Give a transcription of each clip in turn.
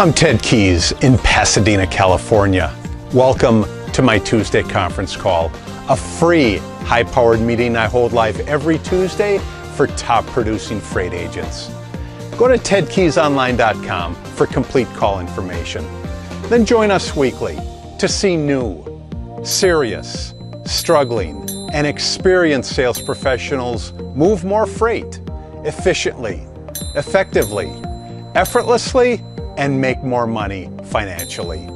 I'm Ted Keys in Pasadena, California. Welcome to my Tuesday conference call, a free high-powered meeting I hold live every Tuesday for top producing freight agents. Go to tedkeysonline.com for complete call information. Then join us weekly to see new, serious, struggling, and experienced sales professionals move more freight efficiently, effectively, effortlessly, and make more money financially.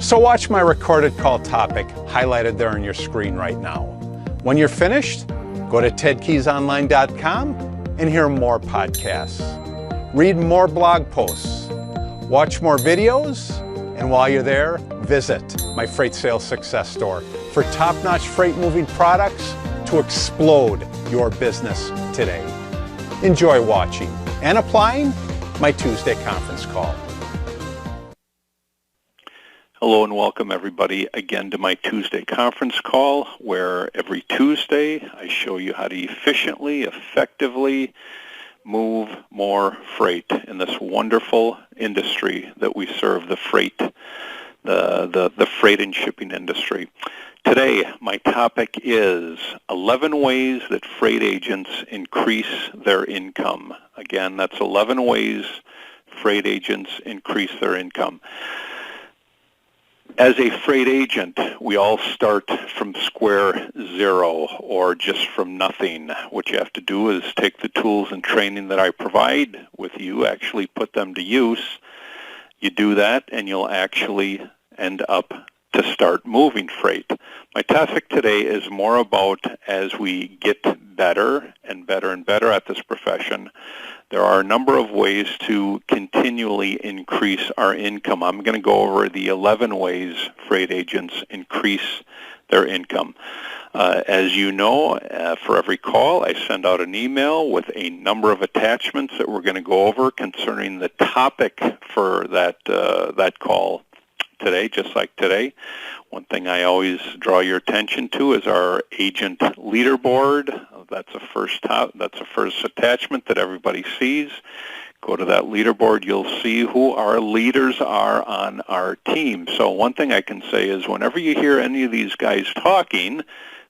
So watch my recorded call topic highlighted there on your screen right now. When you're finished, go to tedkeysonline.com and hear more podcasts. Read more blog posts, watch more videos, and while you're there, visit my Freight Sales Success Store for top-notch freight moving products to explode your business today. Enjoy watching and applying my Tuesday conference call. Hello and welcome everybody again to my Tuesday conference call, where every Tuesday I show you how to efficiently, effectively move more freight in this wonderful industry that we serve, the freight and shipping industry. Today, my topic is 11 ways that freight agents increase their income. Again, that's 11 ways freight agents increase their income. As a freight agent, we all start from square zero or just from nothing. What you have to do is take the tools and training that I provide with you, actually put them to use. You do that and you'll actually end up to start moving freight. My topic today is more about as we get better and better and better at this profession, there are a number of ways to continually increase our income. I'm going to go over the 11 ways freight agents increase their income. As you know, for every call, I send out an email with a number of attachments that we're going to go over concerning the topic for that call today, just like today. One thing I always draw your attention to is our agent leaderboard. That's a first attachment that everybody sees. Go to that leaderboard, you'll see who our leaders are on our team. So one thing I can say is whenever you hear any of these guys talking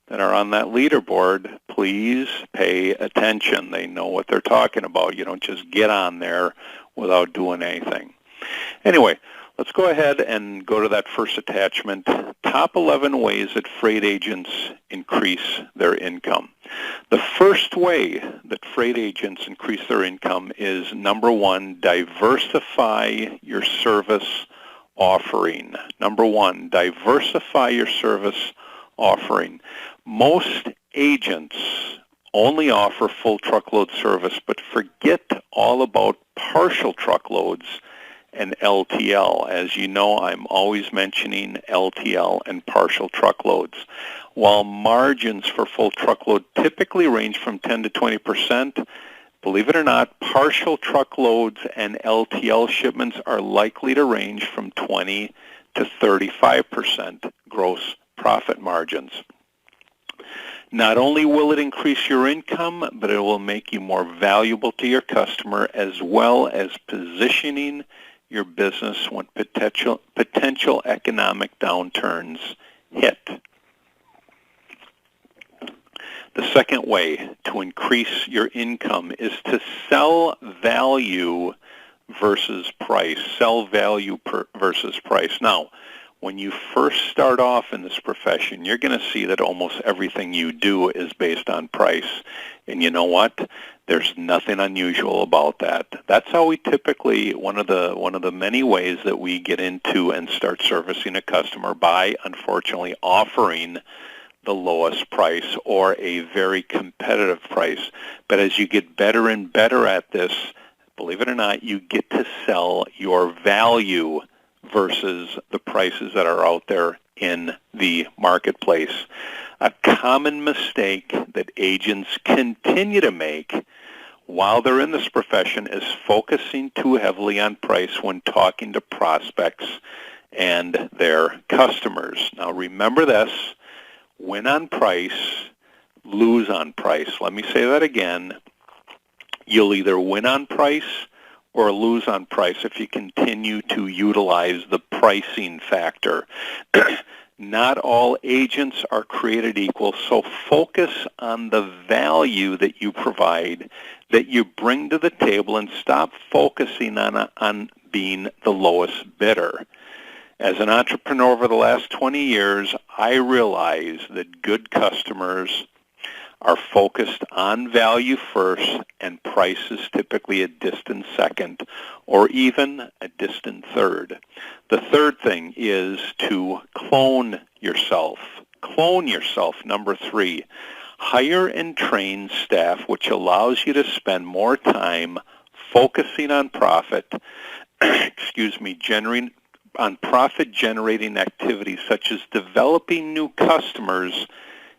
that are on that leaderboard, please pay attention. They know what they're talking about. You don't just get on there without doing anything. Anyway, let's go ahead and go to that first attachment, top 11 ways that freight agents increase their income. The first way that freight agents increase their income is, number one, diversify your service offering. Number one, diversify your service offering. Most agents only offer full truckload service, but forget all about partial truckloads and LTL. As you know, I'm always mentioning LTL and partial truckloads. While margins for full truckload typically range from 10 to 20%, believe it or not, partial truckloads and LTL shipments are likely to range from 20 to 35% gross profit margins. Not only will it increase your income, but it will make you more valuable to your customer, as well as positioning your business when potential economic downturns hit. The second way to increase your income is to sell value versus price. Sell value versus price. Now, when you first start off in this profession, you're going to see that almost everything you do is based on price. And you know what? There's nothing unusual about that. That's how we typically, one of the many ways that we get into and start servicing a customer, by unfortunately offering the lowest price or a very competitive price. But as you get better and better at this, believe it or not, you get to sell your value versus the prices that are out there in the marketplace. A common mistake that agents continue to make while they're in this profession is focusing too heavily on price when talking to prospects and their customers. Now remember this, win on price, lose on price. Let me say that again. You'll either win on price or lose on price if you continue to utilize the pricing factor. Not all agents are created equal, so focus on the value that you provide, that you bring to the table, and stop focusing on being the lowest bidder. As an entrepreneur over the last 20 years, I realize that good customers are focused on value first, and price is typically a distant second or even a distant third. The third thing is to clone yourself. Clone yourself, number 3. Hire and train staff, which allows you to spend more time focusing on profit, on profit-generating activities such as developing new customers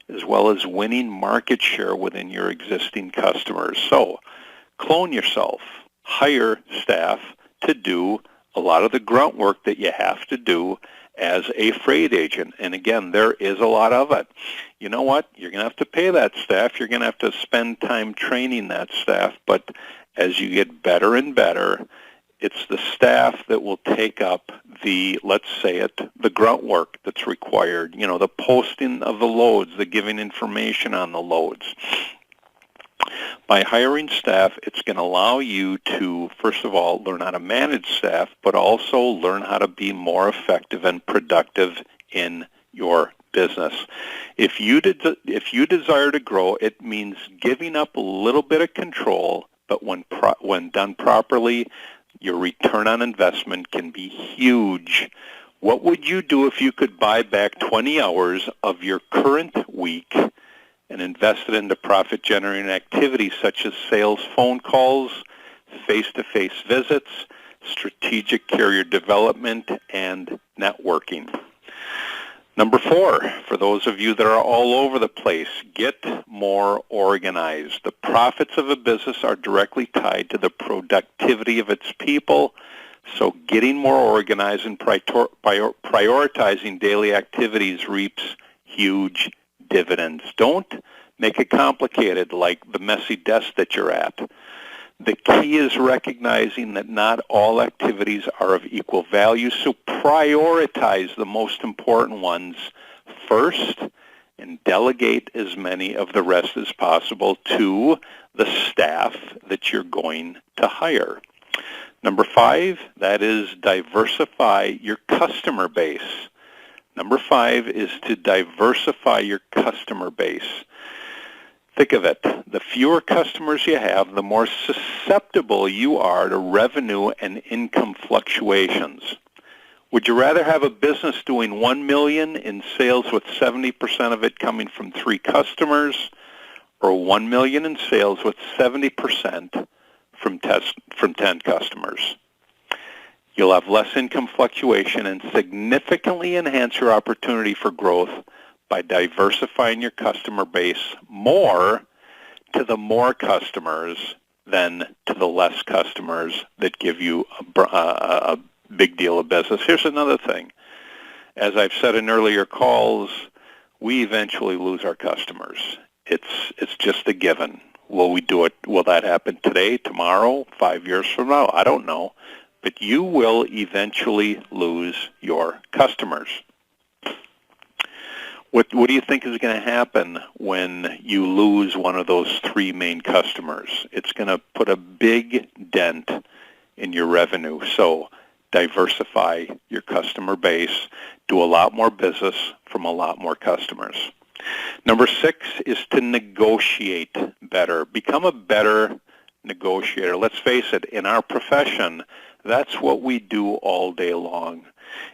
as well as winning market share within your existing customers. So, clone yourself. Hire staff to do a lot of the grunt work that you have to do as a freight agent. And again, there is a lot of it. You know what? You're going to have to pay that staff. You're going to have to spend time training that staff. But as you get better and better, it's the staff that will take up the, let's say it, the grunt work that's required, the posting of the loads, the giving information on the loads. By hiring staff, it's going to allow you to, first of all, learn how to manage staff, but also learn how to be more effective and productive in your business. If you desire to grow, it means giving up a little bit of control, but when done properly, your return on investment can be huge. What would you do if you could buy back 20 hours of your current week and invest it into profit-generating activities such as sales phone calls, face-to-face visits, strategic carrier development, and networking? Number 4, for those of you that are all over the place, get more organized. The profits of a business are directly tied to the productivity of its people, so getting more organized and prioritizing daily activities reaps huge dividends. Don't make it complicated like the messy desk that you're at. The key is recognizing that not all activities are of equal value, so prioritize the most important ones first and delegate as many of the rest as possible to the staff that you're going to hire. Number 5, that is diversify your customer base. Number 5 is to diversify your customer base. Think of it. The fewer customers you have, the more susceptible you are to revenue and income fluctuations. Would you rather have a business doing $1 million in sales with 70% of it coming from 3 customers, or $1 million in sales with 70% from 10 customers? You'll have less income fluctuation and significantly enhance your opportunity for growth by diversifying your customer base more to the more customers than to the less customers that give you a big deal of business. Here's another thing. As I've said in earlier calls, we eventually lose our customers. It's just a given. Will we do it? Will that happen today, tomorrow, 5 years from now? I don't know. But you will eventually lose your customers. What do you think is going to happen when you lose one of those 3 main customers? It's going to put a big dent in your revenue. So diversify your customer base. Do a lot more business from a lot more customers. Number 6 is to negotiate better. Become a better negotiator. Let's face it, in our profession, that's what we do all day long.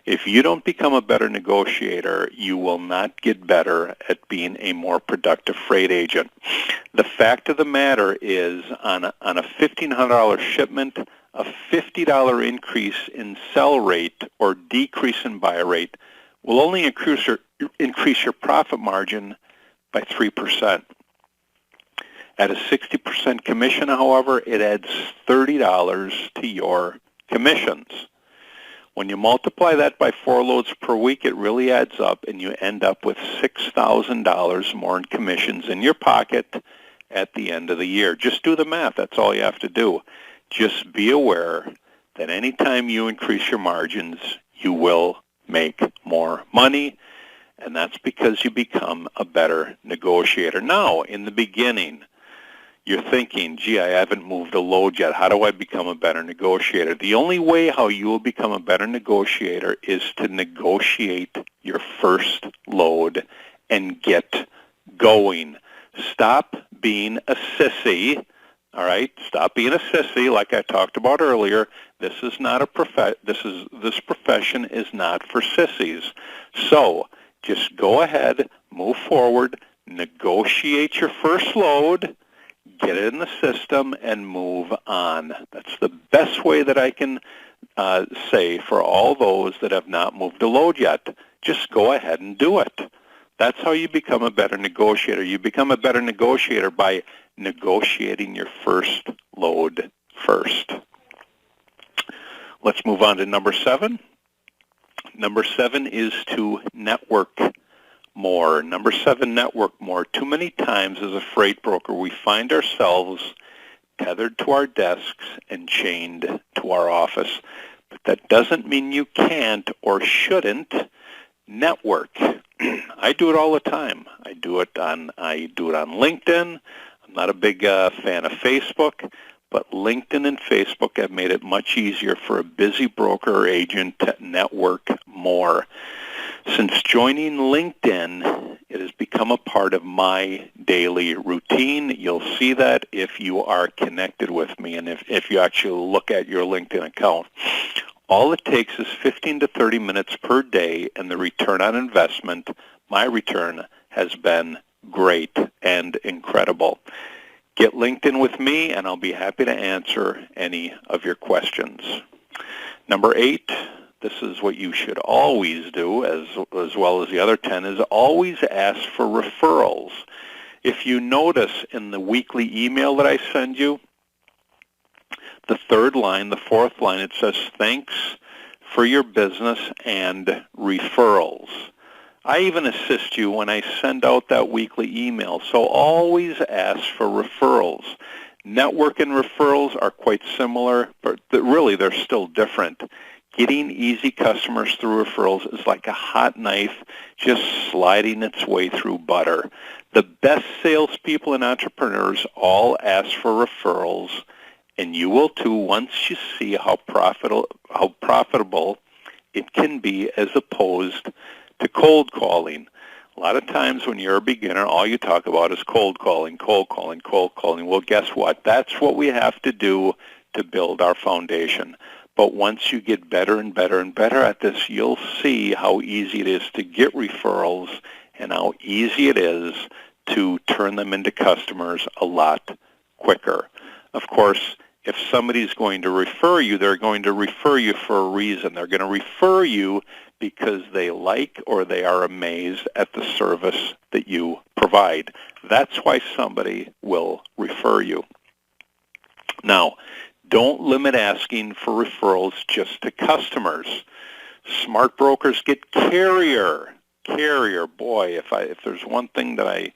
If you don't become a better negotiator, you will not get better at being a more productive freight agent. The fact of the matter is, on a $1,500 shipment, a $50 increase in sell rate or decrease in buy rate will only increase your profit margin by 3%. At a 60% commission, however, it adds $30 to your commissions. When you multiply that by 4 loads per week, it really adds up, and you end up with $6,000 more in commissions in your pocket at the end of the year. Just do the math. That's all you have to do. just be aware that anytime you increase your margins, you will make more money, and that's because you become a better negotiator. Now, in the beginning, you're thinking, gee, I haven't moved a load yet. How do I become a better negotiator? The only way how you will become a better negotiator is to negotiate your first load and get going. Stop being a sissy, all right? Stop being a sissy like I talked about earlier. This is not a this profession is not for sissies. So, just go ahead, move forward, negotiate your first load, get it in the system, and move on. That's the best way that I can say for all those that have not moved a load yet. Just go ahead and do it. That's how you become a better negotiator. You become a better negotiator by negotiating your first load first. Let's move on to number 7. Number 7 is to network more. Number 7, network more. Too many times as a freight broker, we find ourselves tethered to our desks and chained to our office. But that doesn't mean you can't or shouldn't network. I do it all the time. I do it on LinkedIn. I'm not a big fan of Facebook, but LinkedIn and Facebook have made it much easier for a busy broker or agent to network more. Since joining LinkedIn, it has become a part of my daily routine. You'll see that if you are connected with me and if you actually look at your LinkedIn account. All it takes is 15 to 30 minutes per day, and the return on investment, my return, has been great and incredible. Get LinkedIn with me, and I'll be happy to answer any of your questions. Number 8, this is what you should always do, as well as the other 10, is always ask for referrals. If you notice in the weekly email that I send you, the 3rd line, the 4th line, it says, thanks for your business and referrals. I even assist you when I send out that weekly email, so always ask for referrals. Network and referrals are quite similar, but really they're still different. Getting easy customers through referrals is like a hot knife just sliding its way through butter. The best salespeople and entrepreneurs all ask for referrals, and you will too once you see how profitable it can be as opposed to cold calling. A lot of times when you're a beginner, all you talk about is cold calling, cold calling, cold calling. Well, guess what? That's what we have to do to build our foundation. But once you get better and better and better at this, you'll see how easy it is to get referrals and how easy it is to turn them into customers a lot quicker. Of course, if somebody's going to refer you, they're going to refer you for a reason. They're going to refer you because they like or they are amazed at the service that you provide. That's why somebody will refer you. Now, don't limit asking for referrals just to customers. Smart brokers get carrier. Boy, if there's one thing that I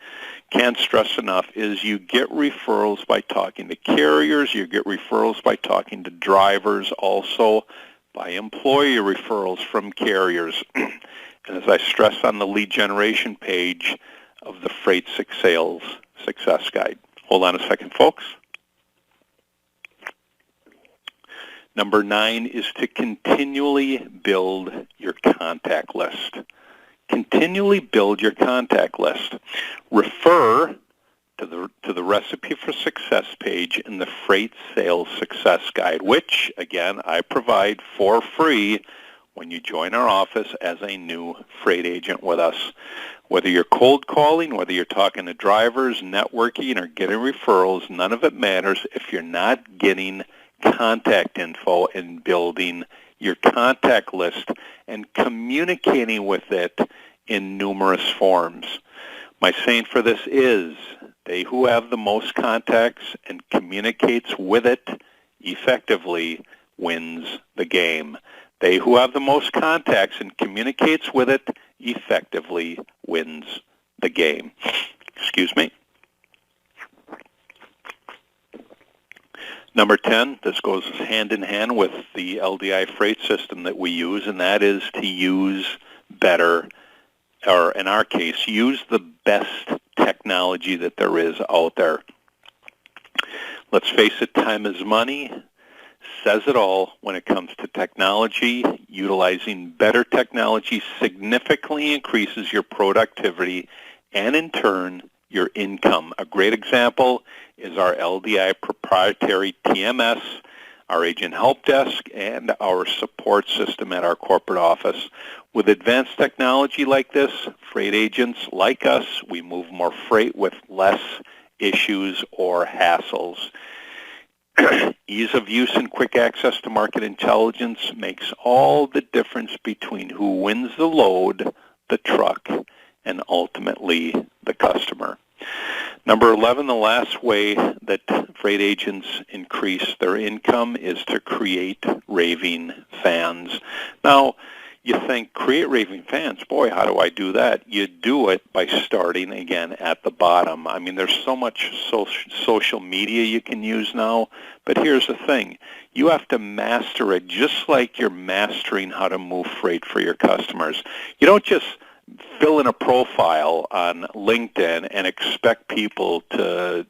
can't stress enough is you get referrals by talking to carriers, you get referrals by talking to drivers, also by employee referrals from carriers. And as I stress on the lead generation page of the Freight Sales Success Guide. Hold on a second, folks. Number 9 is to continually build your contact list. Continually build your contact list. Refer to the Recipe for Success page in the Freight Sales Success Guide, which, again, I provide for free when you join our office as a new freight agent with us. Whether you're cold calling, whether you're talking to drivers, networking, or getting referrals, none of it matters if you're not getting contact info and building your contact list and communicating with it in numerous forms. My saying for this is, they who have the most contacts and communicates with it effectively wins the game. They who have the most contacts and communicates with it effectively wins the game. Excuse me. Number 10, this goes hand in hand with the LDI freight system that we use, and that is to use better, or in our case, use the best technology that there is out there. Let's face it, time is money. Says it all when it comes to technology. Utilizing better technology significantly increases your productivity and, in turn, your income. A great example is our LDI proprietary TMS, our agent help desk, and our support system at our corporate office. With advanced technology like this, freight agents like us, we move more freight with less issues or hassles. Ease of use and quick access to market intelligence makes all the difference between who wins the load, the truck, and ultimately the customer. Number 11, the last way that freight agents increase their income is to create raving fans. Now, you think, create raving fans, boy, how do I do that? You do it by starting, again, at the bottom. I mean, there's so much social media you can use now, but here's the thing. You have to master it just like you're mastering how to move freight for your customers. You don't just fill in a profile on LinkedIn and expect people to,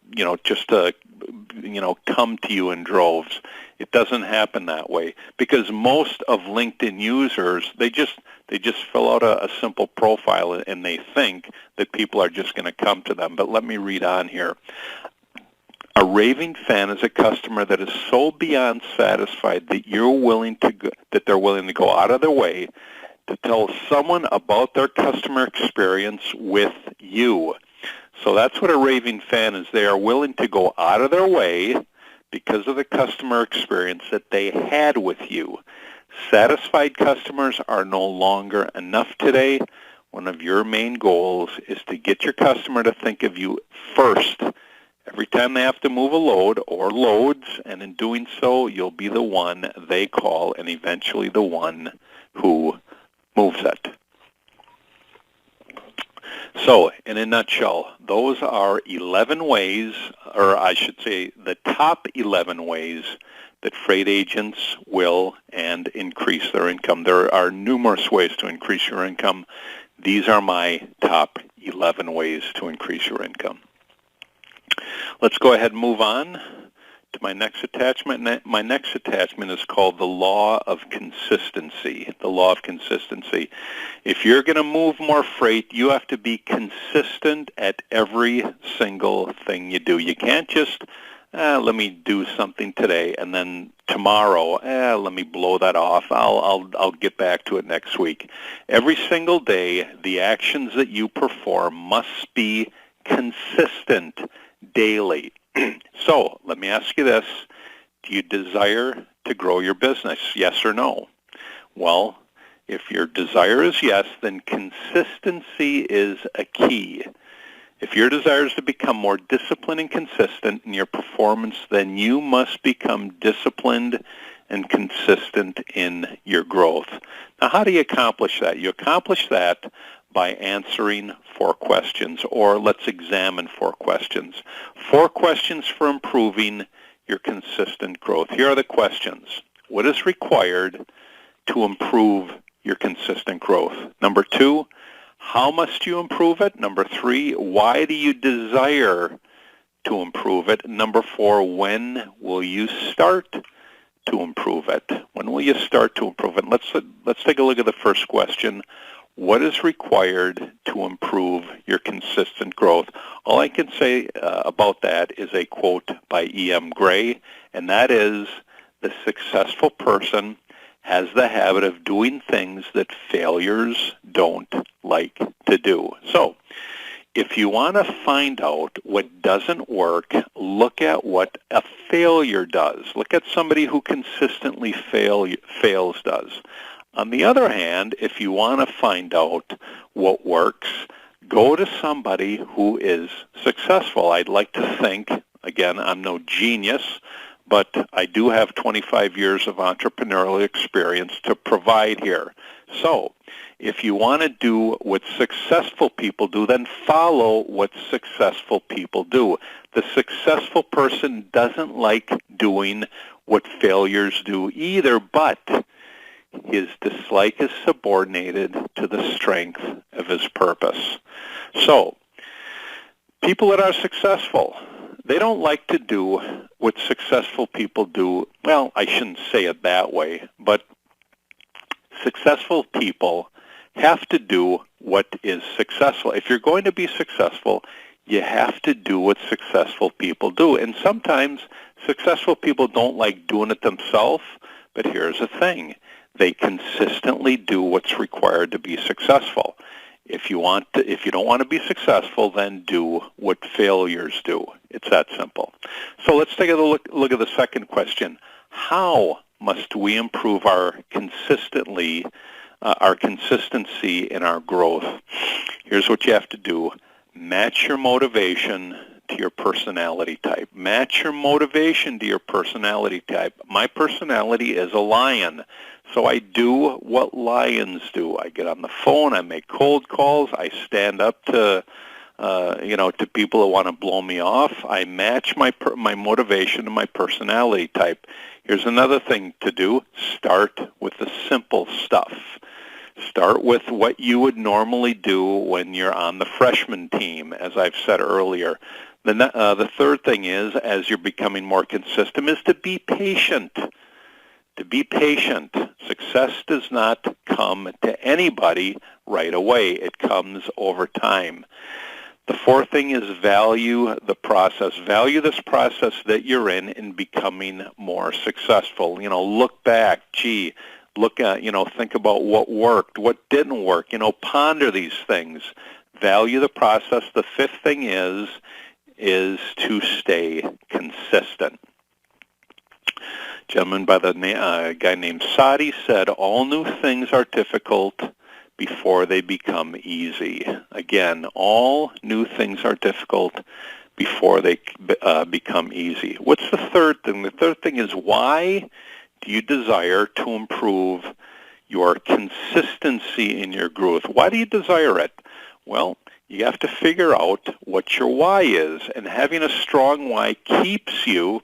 come to you in droves. It doesn't happen that way because most of LinkedIn users, they just fill out a simple profile and they think that people are just going to come to them. But let me read on here. A raving fan is a customer that is so beyond satisfied that they're willing to go out of their way to tell someone about their customer experience with you. So that's what a raving fan is. They are willing to go out of their way because of the customer experience that they had with you. Satisfied customers are no longer enough today. One of your main goals is to get your customer to think of you first every time they have to move a load or loads, and in doing so, you'll be the one they call and eventually the one who moves it. So, in a nutshell, those are 11 ways, or I should say the top 11 ways that freight agents will and increase their income. There are numerous ways to increase your income. These are my top 11 ways to increase your income. Let's go ahead and move on to my next attachment. My next attachment is called the law of consistency. The law of consistency. If you're going to move more freight, you have to be consistent at every single thing you do. You can't just, let me do something today, and then tomorrow, let me blow that off. I'll get back to it next week. Every single day, the actions that you perform must be consistent daily. So let me ask you this. Do you desire to grow your business? Yes or no? Well, if your desire is yes, then consistency is a key. If your desire is to become more disciplined and consistent in your performance, then you must become disciplined and consistent in your growth. Now, how do you accomplish that? You accomplish that by answering 4 questions, or let's examine 4 questions. 4 questions for improving your consistent growth. Here are the questions. What is required to improve your consistent growth? Number 2, how must you improve it? Number 3, why do you desire to improve it? Number 4, when will you start to improve it? When will you start to improve it? Let's take a look at the first question. What is required to improve your consistent growth? All I can say about that is a quote by E.M. Gray, and that is, the successful person has the habit of doing things that failures don't like to do. So, if you want to find out what doesn't work, look at what a failure does. Look at somebody who consistently fails does. On the other hand, if you want to find out what works, go to somebody who is successful. I'd like to think, again, I'm no genius, but I do have 25 years of entrepreneurial experience to provide here. So if you want to do what successful people do, then follow what successful people do. The successful person doesn't like doing what failures do either, but his dislike is subordinated to the strength of his purpose. So people that are successful, they don't like to do what successful people do. Well, I shouldn't say it that way, but successful people have to do what is successful. If you're going to be successful, you have to do what successful people do. And sometimes successful people don't like doing it themselves, but here's the thing. They consistently do what's required to be successful. If you don't want to be successful, then do what failures do. It's that simple. So let's take a look at the second question. How must we improve our consistency in our growth? Here's what you have to do. Match your motivation to your personality type. Match your motivation to your personality type. My personality is a lion, so I do what lions do. I get on the phone, I make cold calls, I stand up to people that want to blow me off. I match my motivation to my personality type. Here's another thing to do. Start with the simple stuff. Start with what you would normally do when you're on the freshman team, as I've said earlier. The third thing is, as you're becoming more consistent, is to be patient. To be patient. Success does not come to anybody right away. It comes over time. The fourth thing is value the process. Value this process that you're in becoming more successful. Look back. Look at, think about what worked, what didn't work. Ponder these things. Value the process. The fifth thing is to stay consistent. A gentleman by the guy named Sadi said, all new things are difficult before they become easy. Again, all new things are difficult before they become easy. What's the third thing? The third thing is, why do you desire to improve your consistency in your growth? Why do you desire it? Well, you have to figure out what your why is, and having a strong why keeps you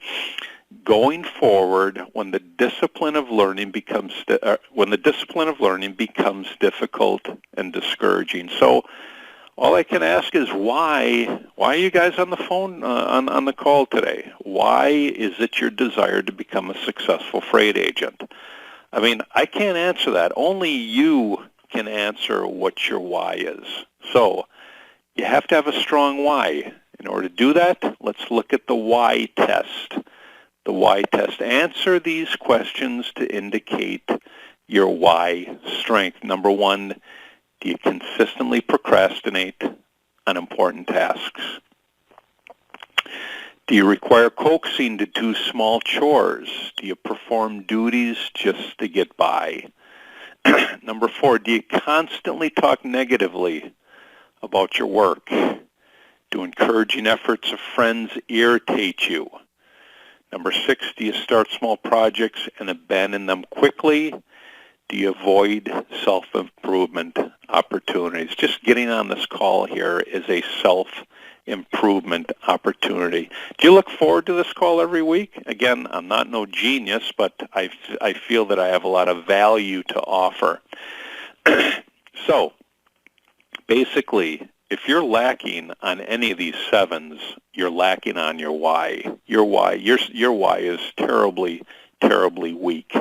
going forward when the discipline of learning becomes difficult and discouraging. So all I can ask is, why are you guys on the phone on the call today? Why is it your desire to become a successful freight agent? I mean, I can't answer that. Only you can answer what your why is. So you have to have a strong why. In order to do that, let's look at the why test. The why test. Answer these questions to indicate your why strength. Number one, do you consistently procrastinate on important tasks? Do you require coaxing to do small chores? Do you perform duties just to get by? Number four, do you constantly talk negatively about your work? Do encouraging efforts of friends irritate you? Number six, do you start small projects and abandon them quickly? Do you avoid self-improvement opportunities? Just getting on this call here is a self-improvement opportunity. Do you look forward to this call every week? Again, I'm not no genius, but I feel that I have a lot of value to offer. So, basically, if you're lacking on any of these sevens, you're lacking on your why. Your why is terribly, terribly weak.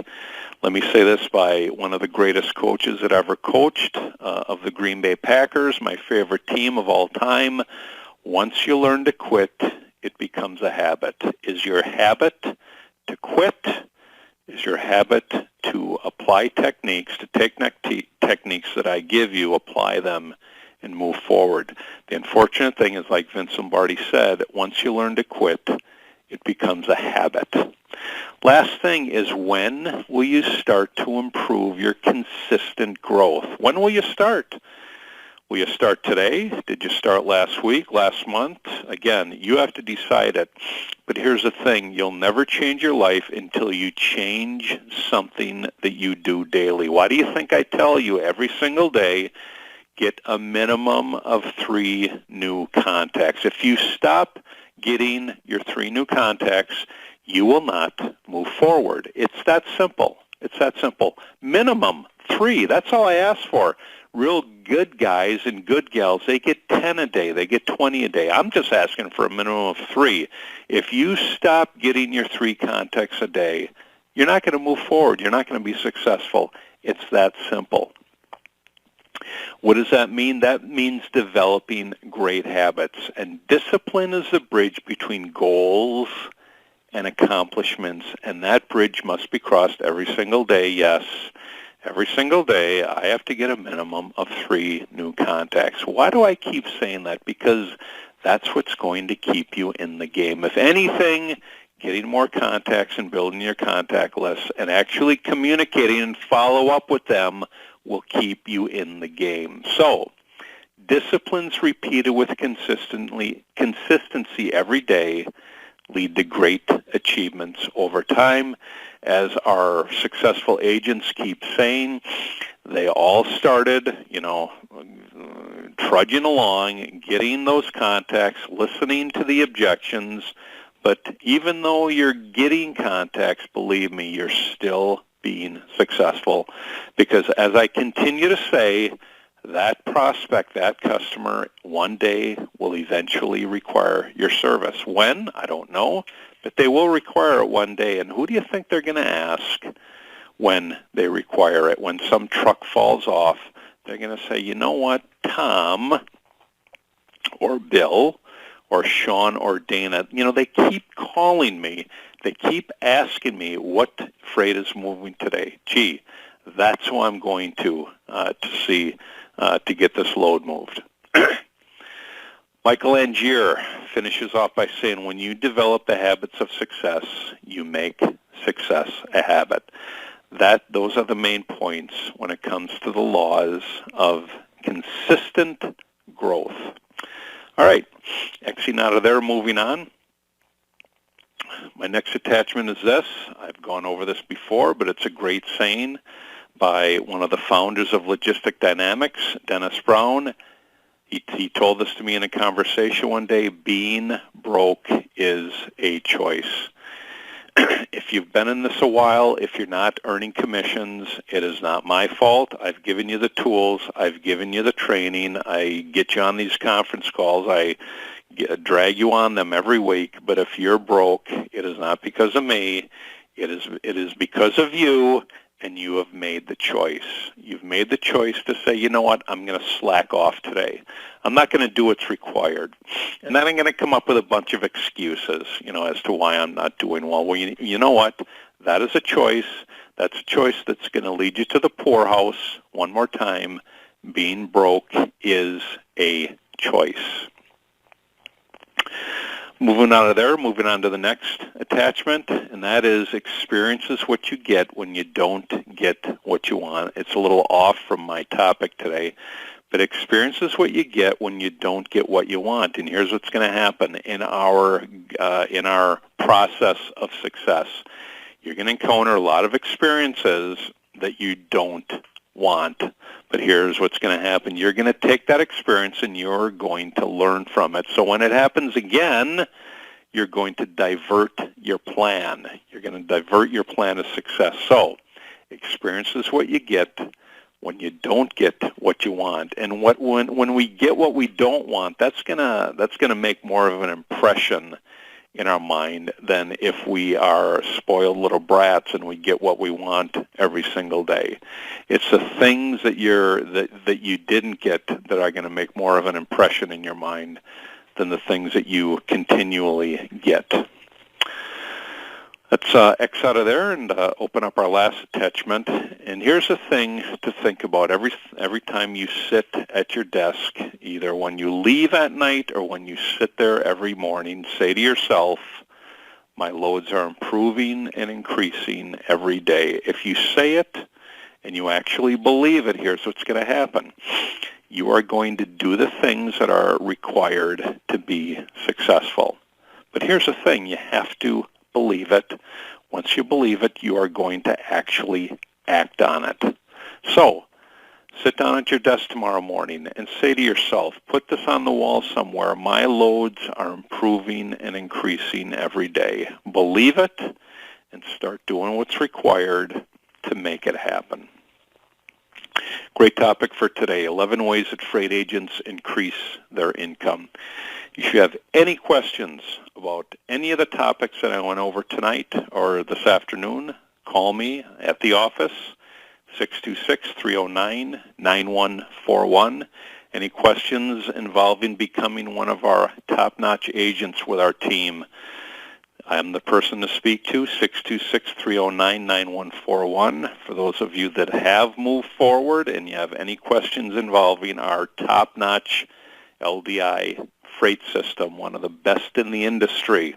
Let me say this by one of the greatest coaches that ever coached of the Green Bay Packers, my favorite team of all time. Once you learn to quit, it becomes a habit. Is your habit to quit? Is your habit to apply techniques, to take techniques that I give you, apply them, and move forward? The unfortunate thing is, like Vince Lombardi said, once you learn to quit, it becomes a habit. Last thing is, when will you start to improve your consistent growth? When will you start? Will you start today? Did you start last week, last month? Again, you have to decide it. But here's the thing. You'll never change your life until you change something that you do daily. Why do you think I tell you every single day, get a minimum of 3 new contacts? If you stop getting your 3 new contacts, you will not move forward. It's that simple. It's that simple. Minimum 3. That's all I ask for. Real good guys and good gals, they get 10 a day. They get 20 a day. I'm just asking for a minimum of 3. If you stop getting your 3 contacts a day, you're not going to move forward. You're not going to be successful. It's that simple. What does that mean? That means developing great habits. And discipline is the bridge between goals and accomplishments. And that bridge must be crossed every single day, yes. Every single day, I have to get a minimum of 3 new contacts. Why do I keep saying that? Because that's what's going to keep you in the game. If anything, getting more contacts and building your contact list and actually communicating and follow up with them will keep you in the game. So, disciplines repeated with consistency every day lead to great achievements over time. As our successful agents keep saying, they all started, trudging along, getting those contacts, listening to the objections. But even though you're getting contacts, believe me, you're still being successful. Because as I continue to say, that prospect, that customer, one day will eventually require your service. When? I don't know. But they will require it one day. And who do you think they're going to ask when they require it? When some truck falls off, they're going to say, you know what, Tom or Bill or Sean or Dana, they keep calling me. They keep asking me what freight is moving today. Gee, that's who I'm going to see to get this load moved. Michael Angier finishes off by saying, when you develop the habits of success, you make success a habit. Those are the main points when it comes to the laws of consistent growth. All right, exiting out of there, moving on. My next attachment is this. I've gone over this before, but it's a great saying by one of the founders of Logistic Dynamics, Dennis Brown. He told this to me in a conversation one day, being broke is a choice. If you've been in this a while, if you're not earning commissions, it is not my fault. I've given you the tools. I've given you the training. I get you on these conference calls. I drag you on them every week. But if you're broke, it is not because of me. It is because of you. And you have made the choice. You've made the choice to say, you know what, I'm going to slack off today. I'm not going to do what's required. And then I'm going to come up with a bunch of excuses, as to why I'm not doing well. Well, you know what? That is a choice. That's a choice that's going to lead you to the poorhouse. One more time, being broke is a choice. Moving out of there, moving on to the next attachment, and that is experience is what you get when you don't get what you want. It's a little off from my topic today, but experience is what you get when you don't get what you want. And here's what's going to happen in our process of success. You're going to encounter a lot of experiences that you don't want. But here's what's going to happen. You're going to take that experience and you're going to learn from it. So when it happens again, you're going to divert your plan. You're going to divert your plan of success. So experience is what you get when you don't get what you want. And when we get what we don't want, that's going to make more of an impression in our mind than if we are spoiled little brats and we get what we want every single day. It's the things that you didn't get that are going to make more of an impression in your mind than the things that you continually get. Let's X out of there and open up our last attachment. And here's the thing to think about every time you sit at your desk, either when you leave at night or when you sit there every morning, say to yourself, my loads are improving and increasing every day. If you say it and you actually believe it, here's what's going to happen. you are going to do the things that are required to be successful. But here's the thing, you have to believe it. Once you believe it, you are going to actually act on it. So, sit down at your desk tomorrow morning and say to yourself, put this on the wall somewhere, my loads are improving and increasing every day. Believe it and start doing what's required to make it happen. Great topic for today, 11 ways that freight agents increase their income. If you have any questions about any of the topics that I went over tonight or this afternoon, call me at the office, 626-309-9141. Any questions involving becoming one of our top-notch agents with our team, I'm the person to speak to, 626-309-9141. For those of you that have moved forward and you have any questions involving our top-notch LDI freight system, one of the best in the industry,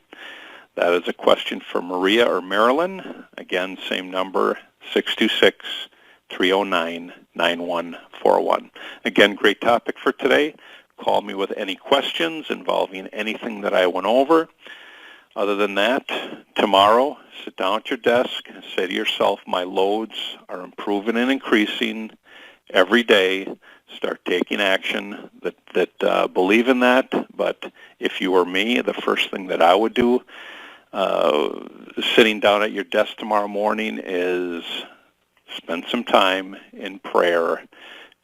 that is a question for Maria or Marilyn. Again, same number, 626-309-9141. Again, great topic for today. Call me with any questions involving anything that I went over. Other than that, tomorrow, sit down at your desk and say to yourself, my loads are improving and increasing every day. Start taking action that believe in that. But if you were me, the first thing that I would do sitting down at your desk tomorrow morning is spend some time in prayer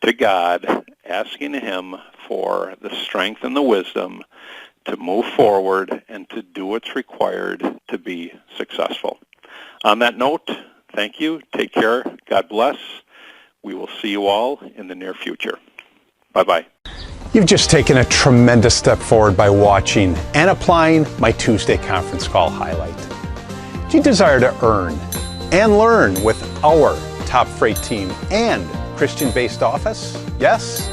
to God, asking Him for the strength and the wisdom to move forward and to do what's required to be successful. On that note, thank you. Take care. God bless. We will see you all in the near future. Bye-bye. You've just taken a tremendous step forward by watching and applying my Tuesday conference call highlight. Do you desire to earn and learn with our top freight team and Christian-based office? Yes?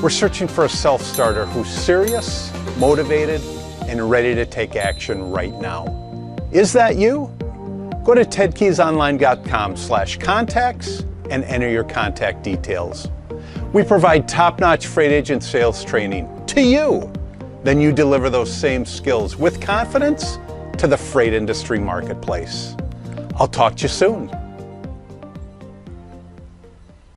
We're searching for a self-starter who's serious, motivated, and ready to take action right now. Is that you? Go to tedkeysonline.com/contacts and enter your contact details. We provide top-notch freight agent sales training to you. Then you deliver those same skills with confidence to the freight industry marketplace. I'll talk to you soon.